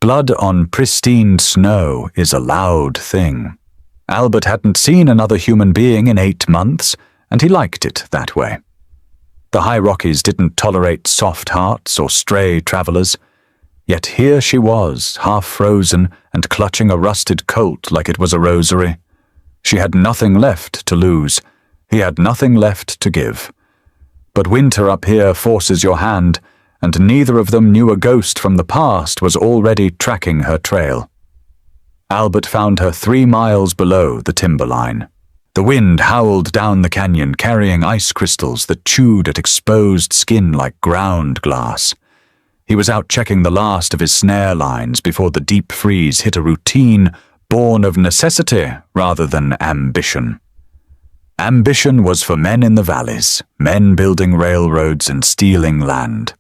Blood on pristine snow is a loud thing. Albert hadn't seen another human being in 8 months, and he liked it that way. The High Rockies didn't tolerate soft hearts or stray travelers, yet here she was, half frozen and clutching a rusted colt like it was a rosary. She had nothing left to lose. He had nothing left to give. But winter up here forces your hand, and neither of them knew a ghost from the past was already tracking her trail. Albert found her 3 miles below the timberline. The wind howled down the canyon, carrying ice crystals that chewed at exposed skin like ground glass. He was out checking the last of his snare lines before the deep freeze hit a routine born of necessity rather than ambition. Ambition was for men in the valleys, men building railroads and stealing land.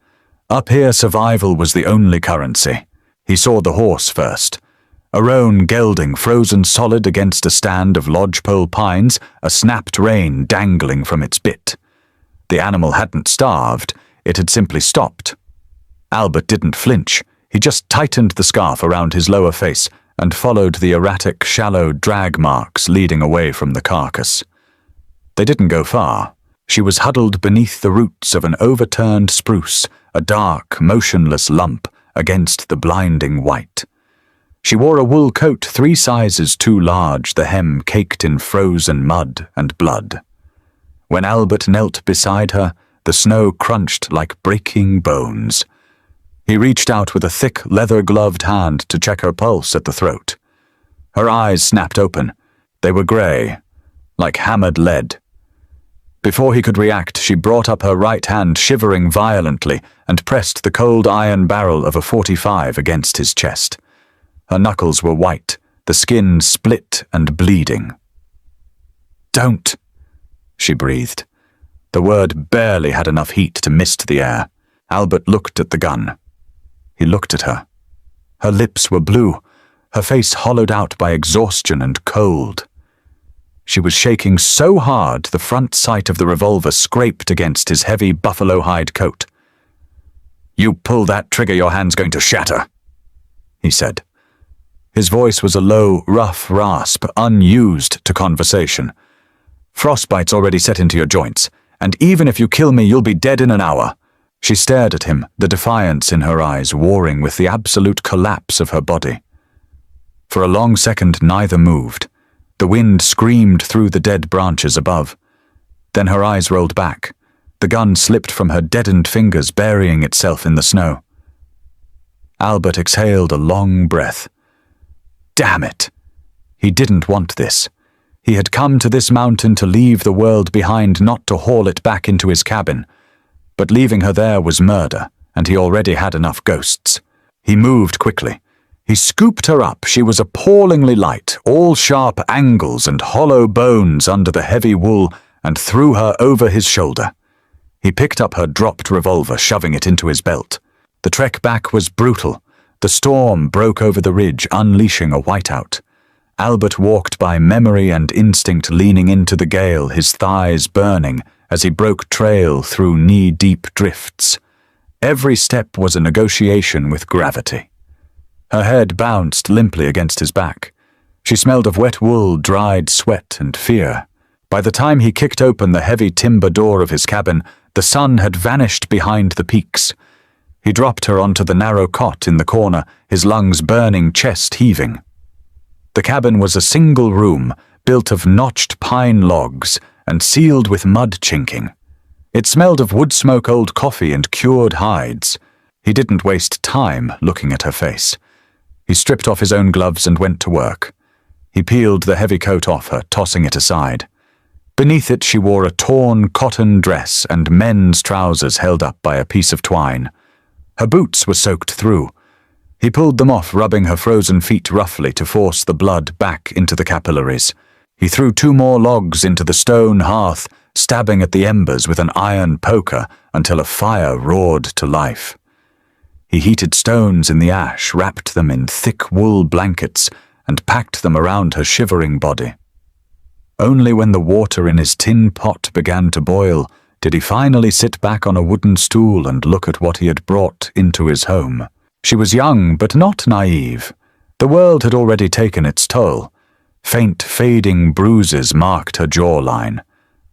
Up here, survival was the only currency. He saw the horse first. A roan gelding frozen solid against a stand of lodgepole pines, a snapped rein dangling from its bit. The animal hadn't starved, it had simply stopped. Albert didn't flinch. He just tightened the scarf around his lower face and followed the erratic, shallow drag marks leading away from the carcass. They didn't go far. She was huddled beneath the roots of an overturned spruce, a dark, motionless lump against the blinding white. She wore a wool coat 3 sizes too large, the hem caked in frozen mud and blood. When Albert knelt beside her, the snow crunched like breaking bones. He reached out with a thick, leather-gloved hand to check her pulse at the throat. Her eyes snapped open. They were grey, like hammered lead. Before he could react, she brought up her right hand, shivering violently, and pressed the cold iron barrel of a .45 against his chest. Her knuckles were white, the skin split and bleeding. "Don't," she breathed. The word barely had enough heat to mist the air. Albert looked at the gun. He looked at her. Her lips were blue, her face hollowed out by exhaustion and cold. She was shaking so hard the front sight of the revolver scraped against his heavy buffalo hide coat. "You pull that trigger, your hand's going to shatter," he said. His voice was a low, rough rasp, unused to conversation. "Frostbite's already set into your joints, and even if you kill me, you'll be dead in an hour." She stared at him, the defiance in her eyes warring with the absolute collapse of her body. For a long second, neither moved. The wind screamed through the dead branches above. Then her eyes rolled back. The gun slipped from her deadened fingers, burying itself in the snow. Albert exhaled a long breath. Damn it! He didn't want this. He had come to this mountain to leave the world behind, not to haul it back into his cabin. But leaving her there was murder, and he already had enough ghosts. He moved quickly. He scooped her up. She was appallingly light, all sharp angles and hollow bones under the heavy wool, and threw her over his shoulder. He picked up her dropped revolver, shoving it into his belt. The trek back was brutal. The storm broke over the ridge, unleashing a whiteout. Albert walked by memory and instinct, leaning into the gale, his thighs burning as he broke trail through knee-deep drifts. Every step was a negotiation with gravity. Her head bounced limply against his back. She smelled of wet wool, dried sweat, and fear. By the time he kicked open the heavy timber door of his cabin, the sun had vanished behind the peaks. He dropped her onto the narrow cot in the corner, his lungs burning, chest heaving. The cabin was a single room, built of notched pine logs and sealed with mud chinking. It smelled of wood smoke, old coffee, and cured hides. He didn't waste time looking at her face. He stripped off his own gloves and went to work. He peeled the heavy coat off her, tossing it aside. Beneath it she wore a torn cotton dress and men's trousers held up by a piece of twine. Her boots were soaked through. He pulled them off, rubbing her frozen feet roughly to force the blood back into the capillaries. He threw 2 more logs into the stone hearth, stabbing at the embers with an iron poker until a fire roared to life. He heated stones in the ash, wrapped them in thick wool blankets, and packed them around her shivering body. Only when the water in his tin pot began to boil did he finally sit back on a wooden stool and look at what he had brought into his home. She was young but not naive. The world had already taken its toll. Faint, fading bruises marked her jawline.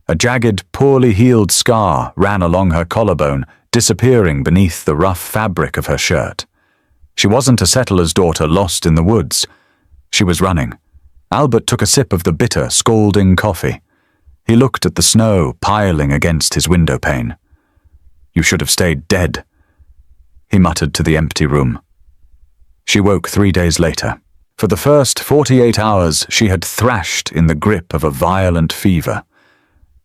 A jagged, poorly healed scar ran along her collarbone, disappearing beneath the rough fabric of her shirt. She wasn't a settler's daughter lost in the woods. She was running. Albert took a sip of the bitter, scalding coffee. He looked at the snow piling against his window pane. "You should have stayed dead," he muttered to the empty room. She woke 3 days later. For the first 48 hours, she had thrashed in the grip of a violent fever.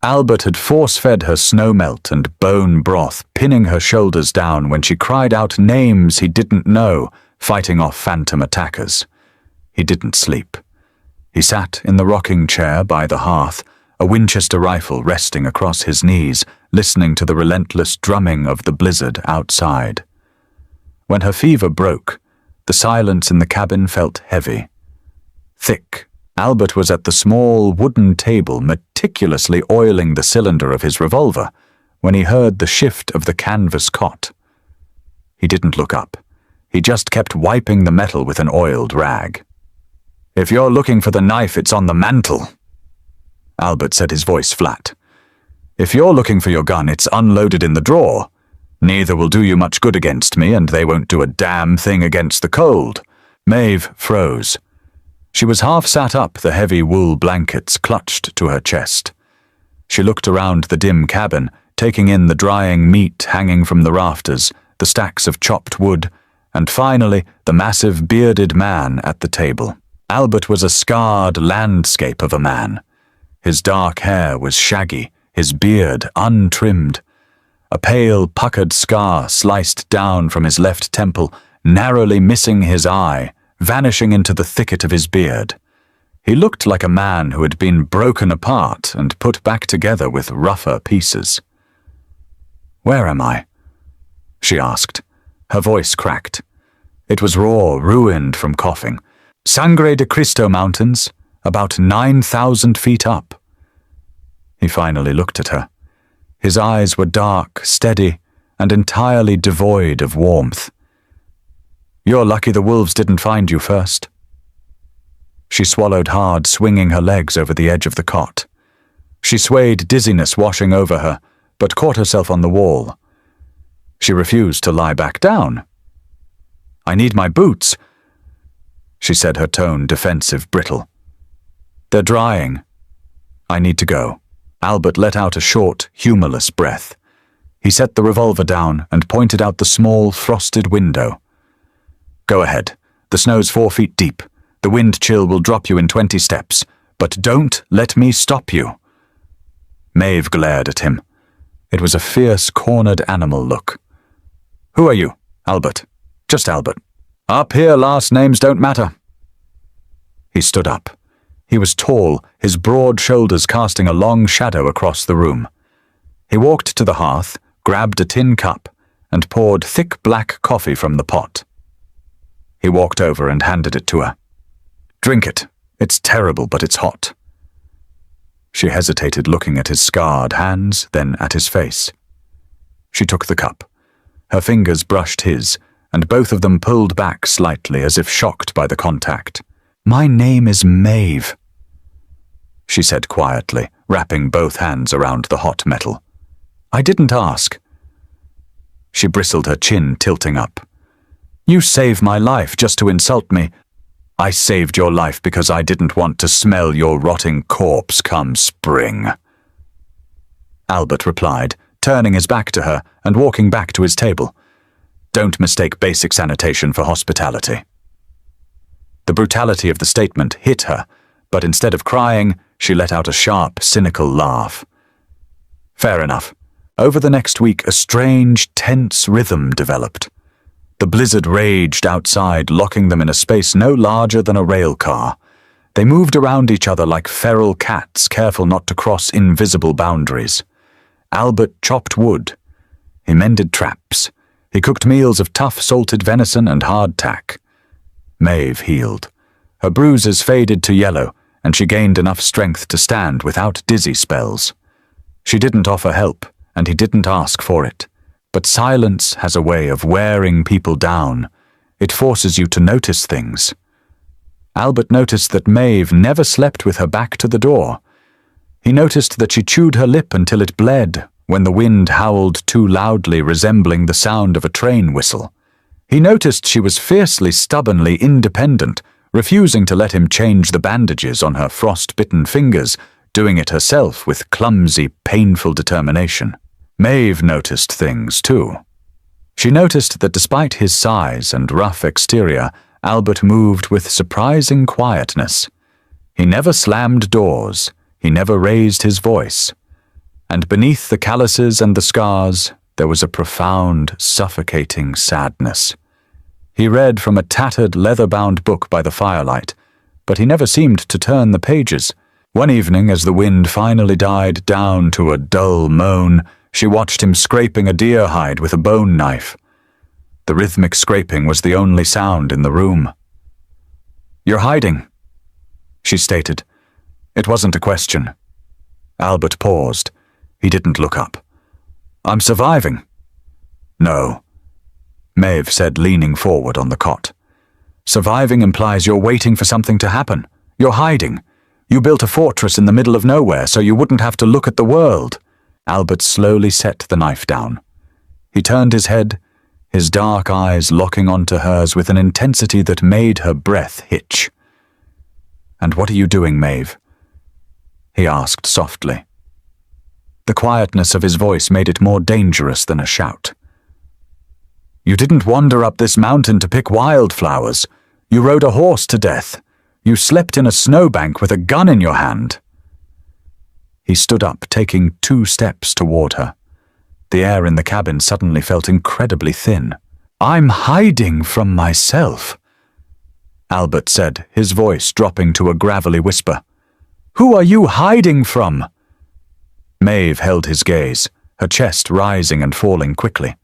Albert had force-fed her snowmelt and bone broth, pinning her shoulders down when she cried out names he didn't know, fighting off phantom attackers. He didn't sleep. He sat in the rocking chair by the hearth, a Winchester rifle resting across his knees, listening to the relentless drumming of the blizzard outside. When her fever broke, the silence in the cabin felt heavy. Thick. Albert was at the small wooden table meticulously oiling the cylinder of his revolver when he heard the shift of the canvas cot. He didn't look up. He just kept wiping the metal with an oiled rag. "If you're looking for the knife, it's on the mantel," Albert said, his voice flat. "If you're looking for your gun, it's unloaded in the drawer. Neither will do you much good against me, and they won't do a damn thing against the cold." Maeve froze. She was half sat up, the heavy wool blankets clutched to her chest. She looked around the dim cabin, taking in the drying meat hanging from the rafters, the stacks of chopped wood, and finally the massive bearded man at the table. Albert was a scarred landscape of a man. His dark hair was shaggy, his beard untrimmed. A pale, puckered scar sliced down from his left temple, narrowly missing his eye, vanishing into the thicket of his beard. He looked like a man who had been broken apart and put back together with rougher pieces. "Where am I?" she asked. Her voice cracked. It was raw, ruined from coughing. "Sangre de Cristo Mountains, about 9,000 feet up." He finally looked at her. His eyes were dark, steady, and entirely devoid of warmth. "You're lucky the wolves didn't find you first." She swallowed hard, swinging her legs over the edge of the cot. She swayed, dizziness washing over her, but caught herself on the wall. She refused to lie back down. "I need my boots," she said, her tone defensive, brittle. "They're drying. I need to go." Albert let out a short, humorless breath. He set the revolver down and pointed out the small, frosted window. "Go ahead. The snow's 4 feet deep. The wind chill will drop you in 20 steps. But don't let me stop you." Maeve glared at him. It was a fierce, cornered animal look. "Who are you?" "Albert. Just Albert. Up here, last names don't matter." He stood up. He was tall, his broad shoulders casting a long shadow across the room. He walked to the hearth, grabbed a tin cup, and poured thick black coffee from the pot. He walked over and handed it to her. "Drink it. It's terrible, but it's hot." She hesitated, looking at his scarred hands, then at his face. She took the cup. Her fingers brushed his, and both of them pulled back slightly as if shocked by the contact. "My name is Maeve," she said quietly, wrapping both hands around the hot metal. "I didn't ask." She bristled, her chin tilting up. "You saved my life just to insult me." "I saved your life because I didn't want to smell your rotting corpse come spring," Albert replied, turning his back to her and walking back to his table. "Don't mistake basic sanitation for hospitality." The brutality of the statement hit her, but instead of crying, she let out a sharp, cynical laugh. "Fair enough." Over the next week, a strange, tense rhythm developed. The blizzard raged outside, locking them in a space no larger than a rail car. They moved around each other like feral cats, careful not to cross invisible boundaries. Albert chopped wood. He mended traps. He cooked meals of tough salted venison and hardtack. Maeve healed. Her bruises faded to yellow, and she gained enough strength to stand without dizzy spells. She didn't offer help, and he didn't ask for it. But silence has a way of wearing people down. It forces you to notice things. Albert noticed that Maeve never slept with her back to the door. He noticed that she chewed her lip until it bled when the wind howled too loudly, resembling the sound of a train whistle. He noticed she was fiercely, stubbornly independent, refusing to let him change the bandages on her frost-bitten fingers, doing it herself with clumsy, painful determination. Maeve noticed things, too. She noticed that despite his size and rough exterior, Albert moved with surprising quietness. He never slammed doors, he never raised his voice. And beneath the calluses and the scars, there was a profound, suffocating sadness. He read from a tattered, leather-bound book by the firelight, but he never seemed to turn the pages. One evening, as the wind finally died down to a dull moan, she watched him scraping a deer hide with a bone knife. The rhythmic scraping was the only sound in the room. "You're hiding," she stated. It wasn't a question. Albert paused. He didn't look up. "I'm surviving." "No," Maeve said, leaning forward on the cot. "Surviving implies you're waiting for something to happen. You're hiding. You built a fortress in the middle of nowhere so you wouldn't have to look at the world." Albert slowly set the knife down. He turned his head, his dark eyes locking onto hers with an intensity that made her breath hitch. "And what are you doing, Maeve?" he asked softly. The quietness of his voice made it more dangerous than a shout. "You didn't wander up this mountain to pick wildflowers. You rode a horse to death. You slept in a snowbank with a gun in your hand." He stood up, taking 2 steps toward her. The air in the cabin suddenly felt incredibly thin. "I'm hiding from myself," Albert said, his voice dropping to a gravelly whisper. "Who are you hiding from?" Maeve held his gaze, her chest rising and falling quickly.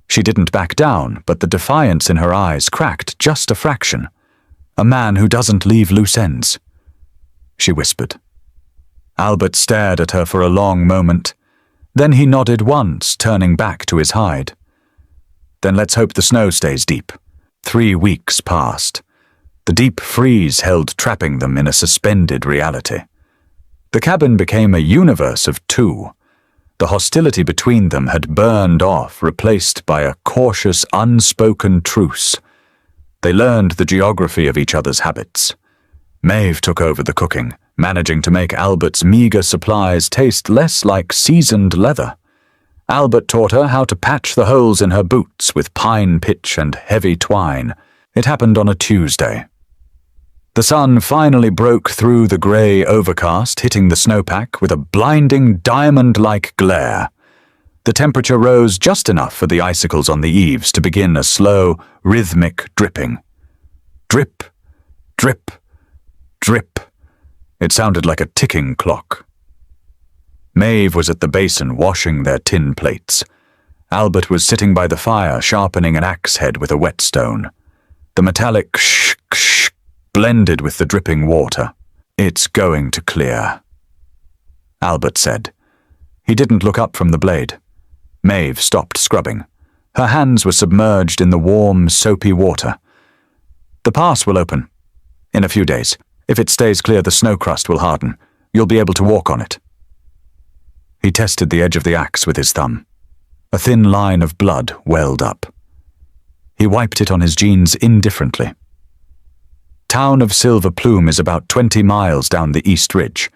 She didn't back down, but the defiance in her eyes cracked just a fraction. "A man who doesn't leave loose ends," she whispered. Albert stared at her for a long moment. Then he nodded once, turning back to his hide. "Then let's hope the snow stays deep." 3 weeks passed. The deep freeze held trapping them in a suspended reality. The cabin became a universe of 2. The hostility between them had burned off, replaced by a cautious, unspoken truce. They learned the geography of each other's habits. Maeve took over the cooking, managing to make Albert's meager supplies taste less like seasoned leather. Albert taught her how to patch the holes in her boots with pine pitch and heavy twine. It happened on a Tuesday. The sun finally broke through the grey overcast, hitting the snowpack with a blinding diamond-like glare. The temperature rose just enough for the icicles on the eaves to begin a slow, rhythmic dripping. Drip, drip, drip. It sounded like a ticking clock. Maeve was at the basin washing their tin plates. Albert was sitting by the fire sharpening an axe head with a whetstone. The metallic sh-sh blended with the dripping water. "It's going to clear," Albert said. He didn't look up from the blade. Maeve stopped scrubbing. Her hands were submerged in the warm, soapy water. "The pass will open. In a few days. If it stays clear, the snow crust will harden. You'll be able to walk on it." He tested the edge of the axe with his thumb. A thin line of blood welled up. He wiped it on his jeans indifferently. Town of Silver Plume is about 20 miles down the East Ridge.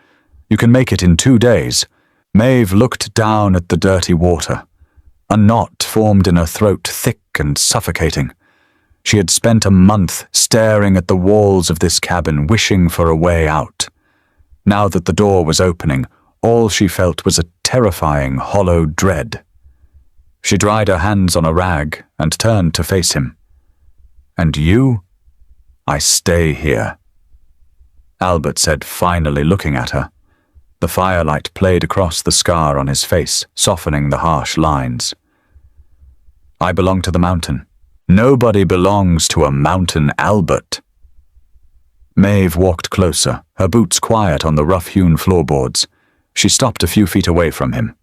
You can make it in 2 days. Maeve looked down at the dirty water. A knot formed in her throat, thick and suffocating. She had spent a month staring at the walls of this cabin, wishing for a way out. Now that the door was opening, all she felt was a terrifying, hollow dread. She dried her hands on a rag and turned to face him. "And you?" "I stay here," Albert said, finally looking at her. The firelight played across the scar on his face, softening the harsh lines. "I belong to the mountain." "Nobody belongs to a mountain, Albert." Maeve walked closer, her boots quiet on the rough-hewn floorboards. She stopped a few feet away from him.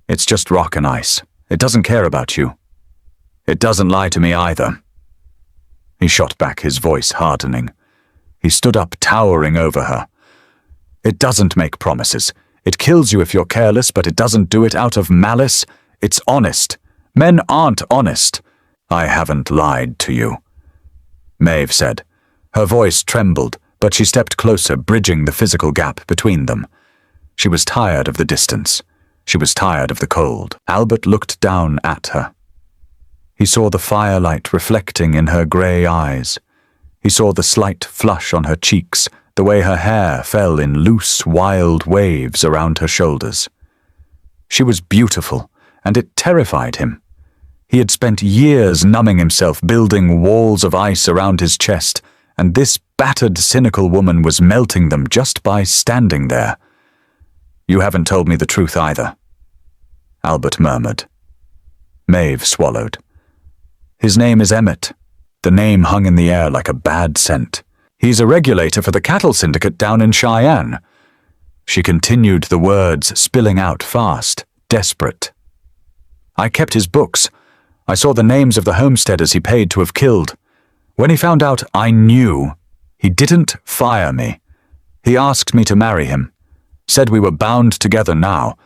"It's just rock and ice. It doesn't care about you." "It doesn't lie to me either," he shot back, his voice hardening. He stood up, towering over her. It doesn't make promises. It kills you if you're careless, but it doesn't do it out of malice. It's honest. Men aren't honest. I haven't lied to you, Maeve said. Her voice trembled, but she stepped closer, bridging the physical gap between them. She was tired of the distance. She was tired of the cold. Albert looked down at her. He saw the firelight reflecting in her grey eyes. He saw the slight flush on her cheeks, the way her hair fell in loose, wild waves around her shoulders. She was beautiful, and it terrified him. He had spent years numbing himself, building walls of ice around his chest, and this battered, cynical woman was melting them just by standing there. You haven't told me the truth either, Albert murmured. Maeve swallowed. His name is Emmett. The name hung in the air like a bad scent. He's a regulator for the cattle syndicate down in Cheyenne. She continued, the words spilling out fast, desperate. I kept his books. I saw the names of the homesteaders he paid to have killed. When he found out I knew, he didn't fire me. He asked me to marry him. Said we were bound together now.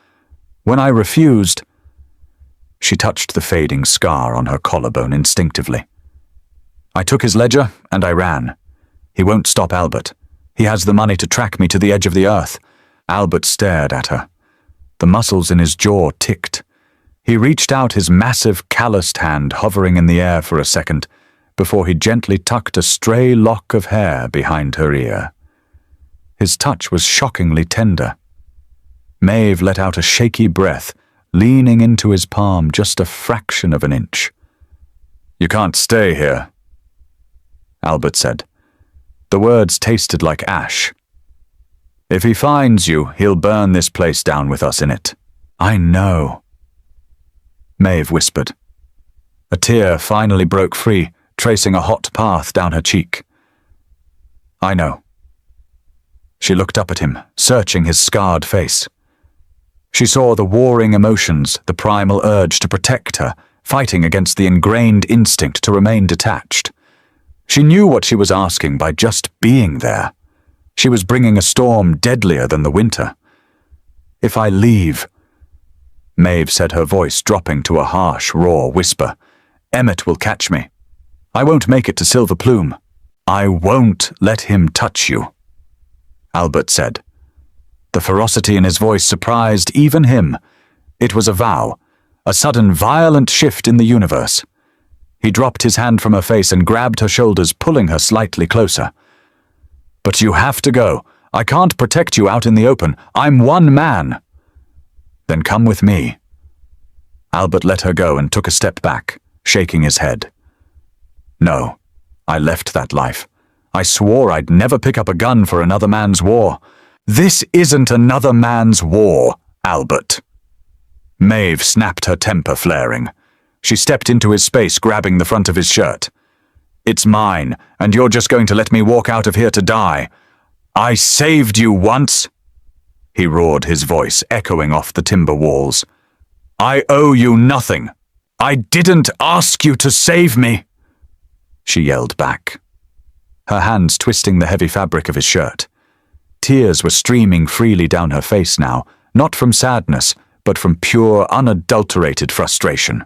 When I refused, she touched the fading scar on her collarbone instinctively. I took his ledger and I ran. He won't stop Albert. He has the money to track me to the edge of the earth. Albert stared at her. The muscles in his jaw ticked. He reached out his massive, calloused hand, hovering in the air for a second, before he gently tucked a stray lock of hair behind her ear. His touch was shockingly tender. Maeve let out a shaky breath, leaning into his palm just a fraction of an inch. You can't stay here, Albert said. The words tasted like ash. If he finds you, he'll burn this place down with us in it. I know, Maeve whispered. A tear finally broke free, tracing a hot path down her cheek. I know. She looked up at him, searching his scarred face. She saw the warring emotions, the primal urge to protect her, fighting against the ingrained instinct to remain detached. She knew what she was asking by just being there. She was bringing a storm deadlier than the winter. If I leave, Maeve said, her voice dropping to a harsh, raw whisper, Emmett will catch me. I won't make it to Silver Plume. I won't let him touch you, Albert said. The ferocity in his voice surprised even him. It was a vow, a sudden violent shift in the universe. He dropped his hand from her face and grabbed her shoulders, pulling her slightly closer. But you have to go. I can't protect you out in the open. I'm one man. Then come with me. Albert let her go and took a step back, shaking his head. No, I left that life. I swore I'd never pick up a gun for another man's war. This isn't another man's war, Albert. Maeve snapped, her temper flaring. She stepped into his space, grabbing the front of his shirt. It's mine, and you're just going to let me walk out of here to die. I saved you once, he roared, his voice echoing off the timber walls. I owe you nothing. I didn't ask you to save me, she yelled back, her hands twisting the heavy fabric of his shirt. Tears were streaming freely down her face now, not from sadness, but from pure, unadulterated frustration.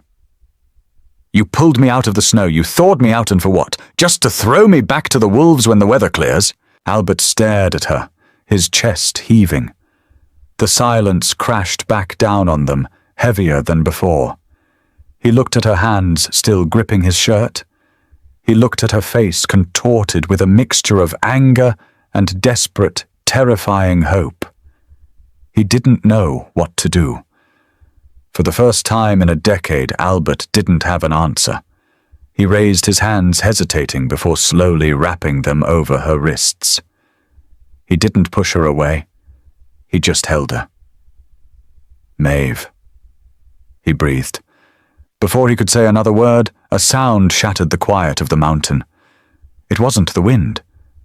You pulled me out of the snow, you thawed me out, and for what? Just to throw me back to the wolves when the weather clears? Albert stared at her, his chest heaving. The silence crashed back down on them, heavier than before. He looked at her hands, still gripping his shirt. He looked at her face, contorted with a mixture of anger and desperate, terrifying hope. He didn't know what to do. For the first time in a decade, Albert didn't have an answer. He raised his hands, hesitating before slowly wrapping them over her wrists. He didn't push her away. He just held her. Maeve, he breathed. Before he could say another word, a sound shattered the quiet of the mountain. It wasn't the wind.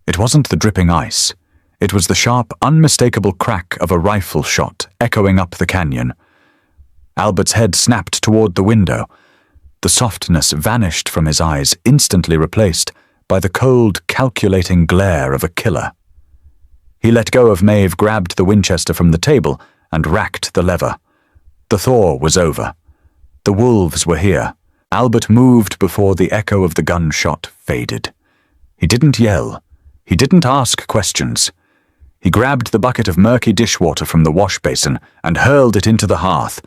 It wasn't the dripping ice. It was the sharp, unmistakable crack of a rifle shot echoing up the canyon. Albert's head snapped toward the window. The softness vanished from his eyes, instantly replaced by the cold, calculating glare of a killer. He let go of Maeve, grabbed the Winchester from the table, and racked the lever. The thaw was over. The wolves were here. Albert moved before the echo of the gunshot faded. He didn't yell. He didn't ask questions. He grabbed the bucket of murky dishwater from the wash basin and hurled it into the hearth.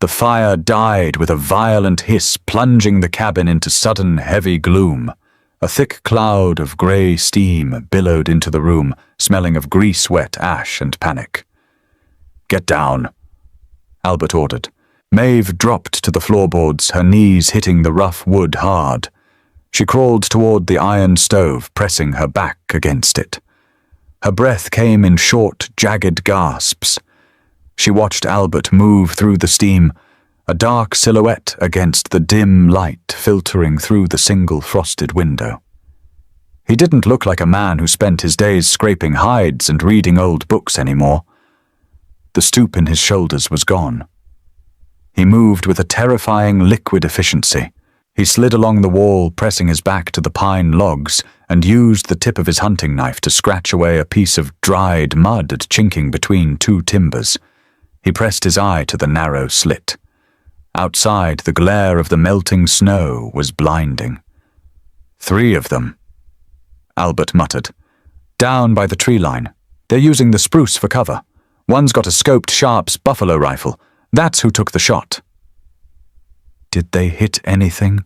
The fire died with a violent hiss, plunging the cabin into sudden, heavy gloom. A thick cloud of grey steam billowed into the room, smelling of grease-wet ash and panic. "Get down," Albert ordered. Maeve dropped to the floorboards, her knees hitting the rough wood hard. She crawled toward the iron stove, pressing her back against it. Her breath came in short, jagged gasps. She watched Albert move through the steam, a dark silhouette against the dim light filtering through the single frosted window. He didn't look like a man who spent his days scraping hides and reading old books anymore. The stoop in his shoulders was gone. He moved with a terrifying liquid efficiency. He slid along the wall, pressing his back to the pine logs, and used the tip of his hunting knife to scratch away a piece of dried mud chinking between two timbers. He pressed his eye to the narrow slit. Outside, the glare of the melting snow was blinding. 3 of them, Albert muttered. "Down by the tree line. They're using the spruce for cover. One's got a scoped Sharps buffalo rifle. That's who took the shot." "Did they hit anything?"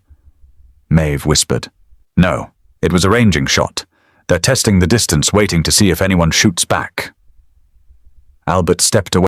Maeve whispered. "No, it was a ranging shot. They're testing the distance, waiting to see if anyone shoots back." Albert stepped away.